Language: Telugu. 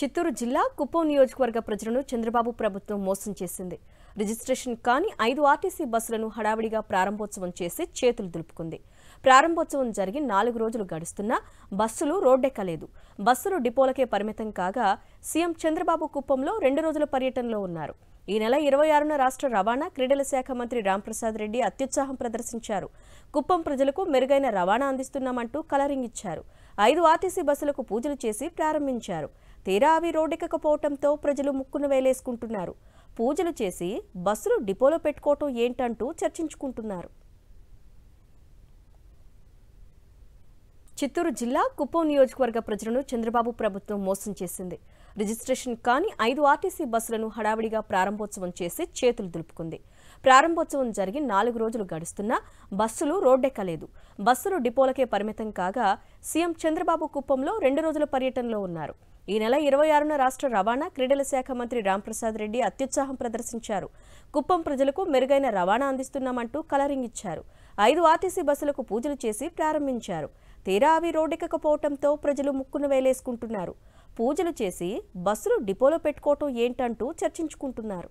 చిత్తూరు జిల్లా కుప్పం నియోజకవర్గ ప్రజలను చంద్రబాబు ప్రభుత్వం మోసం చేసింది. రిజిస్ట్రేషన్ కాని 5 ఆర్టీసీ బస్సులను హడావిడిగా ప్రారంభోత్సవం చేసి చేతులు దులుపుకుంది. ప్రారంభోత్సవం జరిగి 4 రోజులు గడుస్తున్నా బస్సులు రోడ్డెక్కలేదు. బస్సులు డిపోలకే పరిమితం కాగా సీఎం చంద్రబాబు కుప్పంలో 2 రోజుల పర్యటనలో ఉన్నారు. ఈ నెల 26న రాష్ట్ర రవాణా క్రీడల శాఖ మంత్రి రాంప్రసాద్ రెడ్డి అత్యుత్సాహం ప్రదర్శించారు. కుప్పం ప్రజలకు మెరుగైన రవాణా అందిస్తున్నామంటూ కలరింగ్ ఇచ్చారు. 5 ఆర్టీసీ బస్సులకు పూజలు చేసి ప్రారంభించారు. తీరా అవి రోడ్డెక్కకపోవడంతో ప్రజలు ముక్కును వేలేసుకుంటున్నారు. పూజలు చేసి బస్సులు డిపోలో పెట్టుకోవటం ఏంటంటూ చర్చించుకుంటున్నారు. చిత్తూరు జిల్లా కుప్పం నియోజకవర్గ ప్రజలను చంద్రబాబు ప్రభుత్వం మోసం చేసింది. రిజిస్ట్రేషన్ కాని 5 ఆర్టీసీ బస్సులను హడావిడిగా ప్రారంభోత్సవం చేసి చేతులు దులుపుకుంది. ప్రారంభోత్సవం జరిగి 4 రోజులు గడుస్తున్నా బస్సులు రోడ్డెక్కలేదు. బస్సులు డిపోలకే పరిమితం కాగా సీఎం చంద్రబాబు కుప్పంలో 2 రోజుల పర్యటనలో ఉన్నారు. ఈ నెల 26న రాష్ట్ర రవాణా క్రీడల శాఖ మంత్రి రాంప్రసాద్ రెడ్డి అత్యుత్సాహం ప్రదర్శించారు. కుప్పం ప్రజలకు మెరుగైన రవాణా అందిస్తున్నామంటూ కలరింగ్ ఇచ్చారు. 5 ఆర్టీసీ బస్సులకు పూజలు చేసి ప్రారంభించారు. తీరా అవి రోడ్డెక్కకపోవడంతో ప్రజలు ముక్కును వేలేసుకుంటున్నారు. పూజలు చేసి బస్సులు డిపోలో పెట్టుకోవటం ఏంటంటూ చర్చించుకుంటున్నారు.